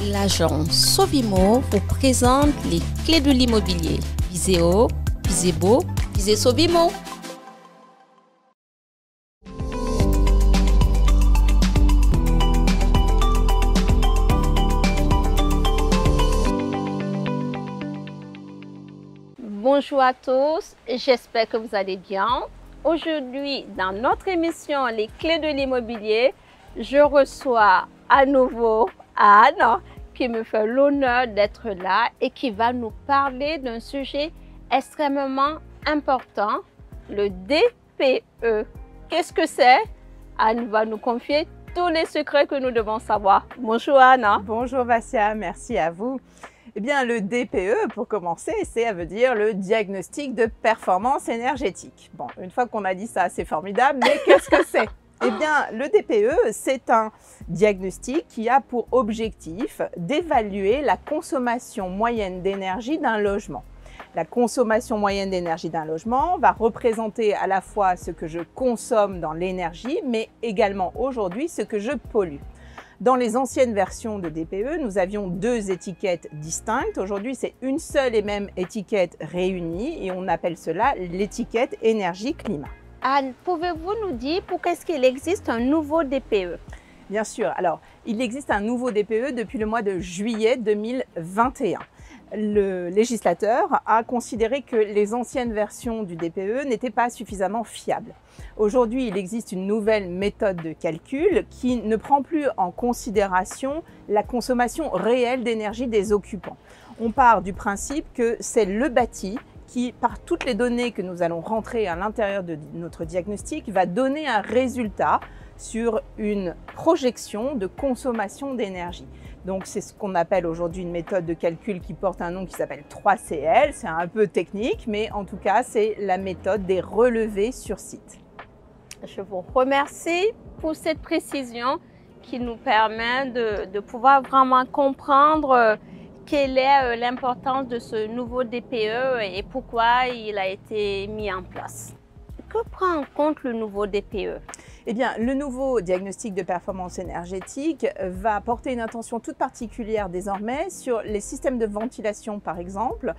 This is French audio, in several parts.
l'agence Sovimo vous présente les clés de l'immobilier. Visez haut, visez beau, visez Sovimo. Bonjour à tous, j'espère que vous allez bien. Aujourd'hui, dans notre émission Les clés de l'immobilier, je reçois à nouveau Anne qui me fait l'honneur d'être là et qui va nous parler d'un sujet extrêmement important, le DPE. Qu'est-ce que c'est? Anne va nous confier tous les secrets que nous devons savoir. Bonjour Anne. Bonjour Vassia, merci à vous. Eh bien, le DPE, pour commencer, ça veut dire le diagnostic de performance énergétique. Bon, une fois qu'on a dit ça, c'est formidable, mais qu'est-ce que c'est? Eh bien, le DPE, c'est un diagnostic qui a pour objectif d'évaluer la consommation moyenne d'énergie d'un logement. La consommation moyenne d'énergie d'un logement va représenter à la fois ce que je consomme dans l'énergie, mais également aujourd'hui ce que je pollue. Dans les anciennes versions de DPE, nous avions deux étiquettes distinctes. Aujourd'hui, c'est une seule et même étiquette réunie et on appelle cela l'étiquette énergie-climat. Anne, pouvez-vous nous dire pourquoi est-ce qu'il existe un nouveau DPE? Bien sûr. Alors, il existe un nouveau DPE depuis le mois de juillet 2021. Le législateur a considéré que les anciennes versions du DPE n'étaient pas suffisamment fiables. Aujourd'hui, il existe une nouvelle méthode de calcul qui ne prend plus en considération la consommation réelle d'énergie des occupants. On part du principe que c'est le bâti qui, par toutes les données que nous allons rentrer à l'intérieur de notre diagnostic, va donner un résultat sur une projection de consommation d'énergie. Donc c'est ce qu'on appelle aujourd'hui une méthode de calcul qui porte un nom qui s'appelle 3CL. C'est un peu technique, mais en tout cas, c'est la méthode des relevés sur site. Je vous remercie pour cette précision qui nous permet de pouvoir vraiment comprendre quelle est l'importance de ce nouveau DPE et pourquoi il a été mis en place. Que prend en compte le nouveau DPE? Eh bien, le nouveau diagnostic de performance énergétique va porter une attention toute particulière désormais sur les systèmes de ventilation, par exemple.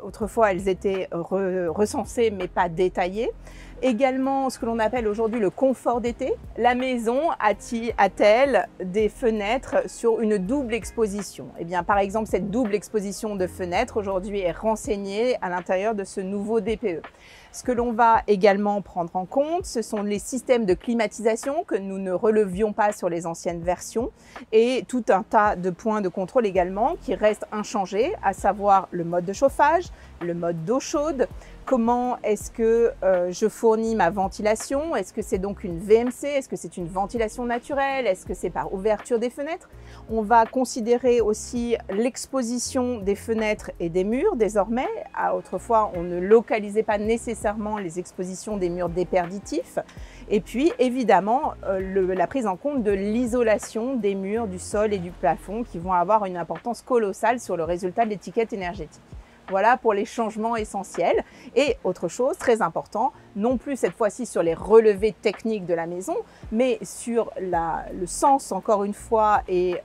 Autrefois, elles étaient recensées mais pas détaillées. Également, ce que l'on appelle aujourd'hui le confort d'été. La maison a-t-elle des fenêtres sur une double exposition? Eh bien, par exemple, cette double exposition de fenêtres aujourd'hui est renseignée à l'intérieur de ce nouveau DPE. Ce que l'on va également prendre en compte, ce sont les systèmes de climatisation que nous ne relevions pas sur les anciennes versions et tout un tas de points de contrôle également qui restent inchangés, à savoir le mode de chauffage, le mode d'eau chaude, comment est-ce que je fournis ma ventilation, est-ce que c'est donc une VMC, est-ce que c'est une ventilation naturelle, est-ce que c'est par ouverture des fenêtres. On va considérer aussi l'exposition des fenêtres et des murs désormais. Autrefois, on ne localisait pas nécessairement les expositions des murs déperditifs. Et puis, évidemment, la prise en compte de l'isolation des murs, du sol et du plafond qui vont avoir une importance colossale sur le résultat de l'étiquette énergétique. Voilà pour les changements essentiels. Et autre chose, très important, non plus cette fois-ci sur les relevés techniques de la maison, mais sur le sens, encore une fois, et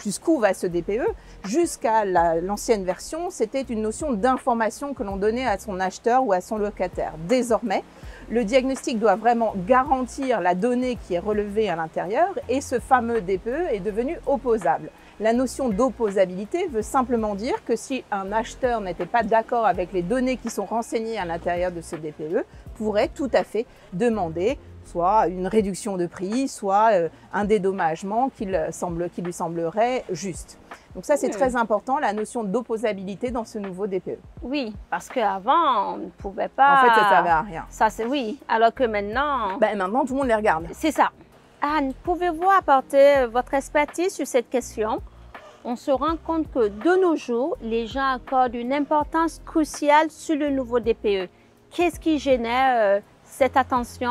jusqu'où va ce DPE. Jusqu'à l'ancienne version, c'était une notion d'information que l'on donnait à son acheteur ou à son locataire. Désormais, le diagnostic doit vraiment garantir la donnée qui est relevée à l'intérieur et ce fameux DPE est devenu opposable. La notion d'opposabilité veut simplement dire que si un acheteur n'était pas d'accord avec les données qui sont renseignées à l'intérieur de ce DPE, pourrait tout à fait demander soit une réduction de prix, soit un dédommagement qui lui semblerait juste. Donc ça, c'est très important, la notion d'opposabilité dans ce nouveau DPE. Oui, parce qu'avant, on ne pouvait pas... En fait, ça ne servait à rien. Ça, c'est oui, alors que maintenant... Maintenant, tout le monde les regarde. C'est ça. Anne, pouvez-vous apporter votre expertise sur cette question? On se rend compte que de nos jours, les gens accordent une importance cruciale sur le nouveau DPE. Qu'est-ce qui génère cette attention?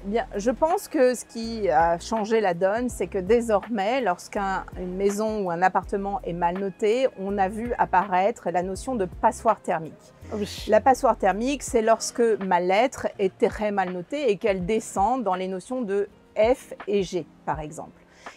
Bien, je pense que ce qui a changé la donne, c'est que désormais, lorsqu'une maison ou un appartement est mal noté, on a vu apparaître la notion de passoire thermique. Oui. La passoire thermique, c'est lorsque ma lettre est très mal notée et qu'elle descend dans les notions de F et G, par exemple.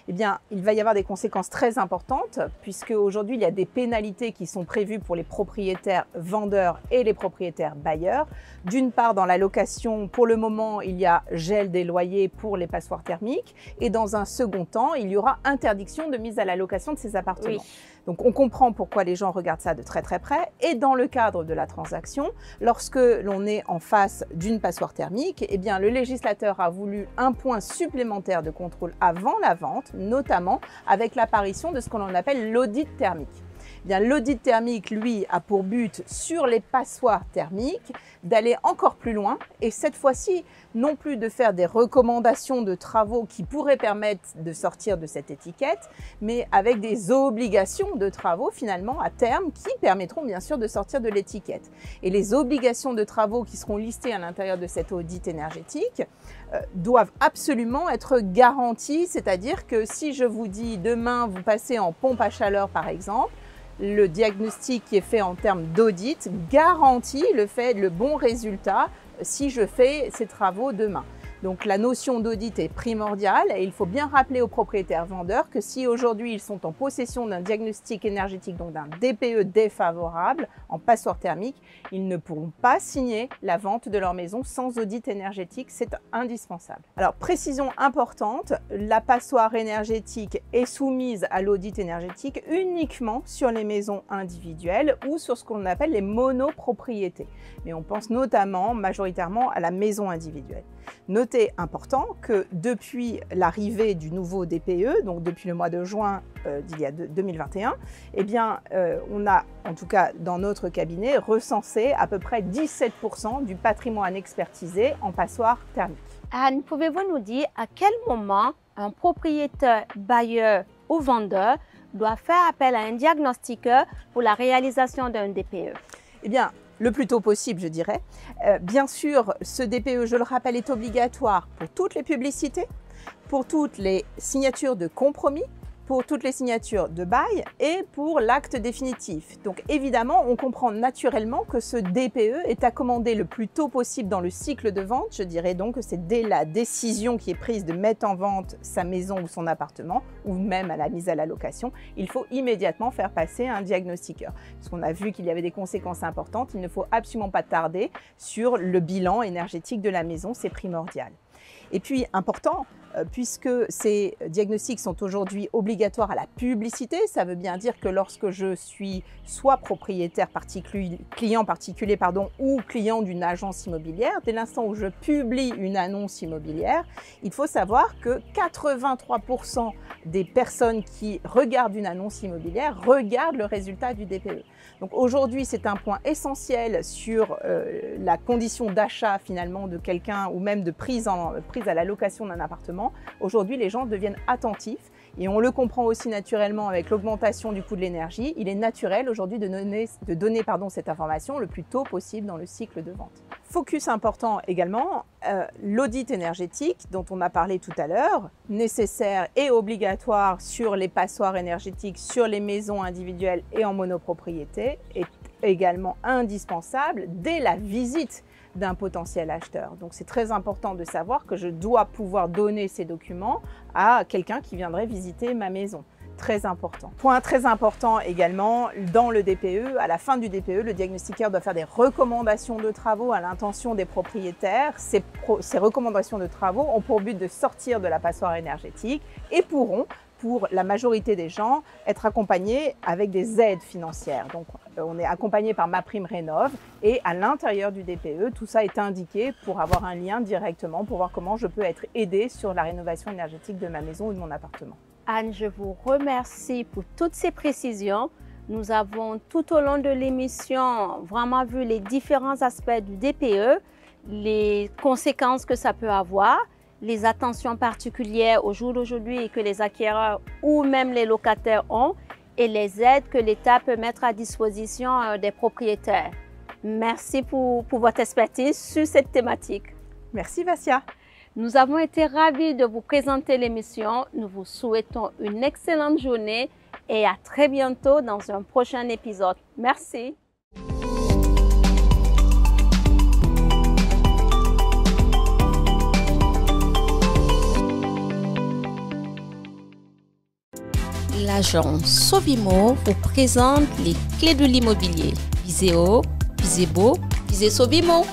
eh bien, il va y avoir des conséquences très importantes puisque aujourd'hui, il y a des pénalités qui sont prévues pour les propriétaires vendeurs et les propriétaires bailleurs. D'une part, dans la location, pour le moment, il y a gel des loyers pour les passoires thermiques et dans un second temps, il y aura interdiction de mise à la location de ces appartements. Oui. Donc, on comprend pourquoi les gens regardent ça de très très près. Et dans le cadre de la transaction, lorsque l'on est en face d'une passoire thermique, eh bien, le législateur a voulu un point supplémentaire de contrôle avant la vente, notamment avec l'apparition de ce qu'on appelle l'audit thermique. Eh bien, l'audit thermique, lui, a pour but, sur les passoires thermiques, d'aller encore plus loin et cette fois-ci, non plus de faire des recommandations de travaux qui pourraient permettre de sortir de cette étiquette, mais avec des obligations de travaux, finalement, à terme, qui permettront bien sûr de sortir de l'étiquette. Et les obligations de travaux qui seront listées à l'intérieur de cet audit énergétique doivent absolument être garanties, c'est-à-dire que si je vous dis demain, vous passez en pompe à chaleur, par exemple, le diagnostic qui est fait en termes d'audit garantit le bon résultat si je fais ces travaux demain. Donc la notion d'audit est primordiale et il faut bien rappeler aux propriétaires vendeurs que si aujourd'hui ils sont en possession d'un diagnostic énergétique, donc d'un DPE défavorable en passoire thermique, ils ne pourront pas signer la vente de leur maison sans audit énergétique, c'est indispensable. Alors précision importante, la passoire énergétique est soumise à l'audit énergétique uniquement sur les maisons individuelles ou sur ce qu'on appelle les monopropriétés. Mais on pense notamment majoritairement à la maison individuelle. Notez important que depuis l'arrivée du nouveau DPE, donc depuis le mois de juin d'il y a 2021, eh bien, on a, en tout cas dans notre cabinet, recensé à peu près 17% du patrimoine expertisé en passoire thermique. Anne, pouvez-vous nous dire à quel moment un propriétaire, bailleur ou vendeur doit faire appel à un diagnostiqueur pour la réalisation d'un DPE? Eh bien, le plus tôt possible, je dirais. Bien sûr, ce DPE, je le rappelle, est obligatoire pour toutes les publicités, pour toutes les signatures de compromis, pour toutes les signatures de bail et pour l'acte définitif. Donc évidemment, on comprend naturellement que ce DPE est à commander le plus tôt possible dans le cycle de vente. Je dirais donc que c'est dès la décision qui est prise de mettre en vente sa maison ou son appartement, ou même à la mise à la location, il faut immédiatement faire passer un diagnostiqueur. Parce qu'on a vu qu'il y avait des conséquences importantes, il ne faut absolument pas tarder sur le bilan énergétique de la maison, c'est primordial. Et puis, important, puisque ces diagnostics sont aujourd'hui obligatoires à la publicité, ça veut bien dire que lorsque je suis soit propriétaire particulier, client particulier ou client d'une agence immobilière, dès l'instant où je publie une annonce immobilière, il faut savoir que 83% des personnes qui regardent une annonce immobilière regardent le résultat du DPE. Donc aujourd'hui, c'est un point essentiel sur la condition d'achat finalement de quelqu'un ou même de prise à la location d'un appartement. Aujourd'hui, les gens deviennent attentifs et on le comprend aussi naturellement avec l'augmentation du coût de l'énergie. Il est naturel aujourd'hui de donner cette information le plus tôt possible dans le cycle de vente. Focus important également, l'audit énergétique dont on a parlé tout à l'heure, nécessaire et obligatoire sur les passoires énergétiques, sur les maisons individuelles et en monopropriété, est également indispensable dès la visite d'un potentiel acheteur. Donc c'est très important de savoir que je dois pouvoir donner ces documents à quelqu'un qui viendrait visiter ma maison. Très important. Point très important également, dans le DPE, à la fin du DPE, le diagnostiqueur doit faire des recommandations de travaux à l'intention des propriétaires. Ces recommandations de travaux ont pour but de sortir de la passoire énergétique et pourront, pour la majorité des gens, être accompagnés avec des aides financières. Donc, on est accompagné par MaPrimeRénov' et à l'intérieur du DPE, tout ça est indiqué pour avoir un lien directement pour voir comment je peux être aidé sur la rénovation énergétique de ma maison ou de mon appartement. Anne, je vous remercie pour toutes ces précisions. Nous avons tout au long de l'émission vraiment vu les différents aspects du DPE, les conséquences que ça peut avoir, les attentions particulières au jour d'aujourd'hui que les acquéreurs ou même les locataires ont et les aides que l'État peut mettre à disposition des propriétaires. Merci pour votre expertise sur cette thématique. Merci Vassia. Nous avons été ravis de vous présenter l'émission. Nous vous souhaitons une excellente journée et à très bientôt dans un prochain épisode. Merci. l'agence Sovimo vous présente les clés de l'immobilier. Visez haut, visez beau, visez Sovimo.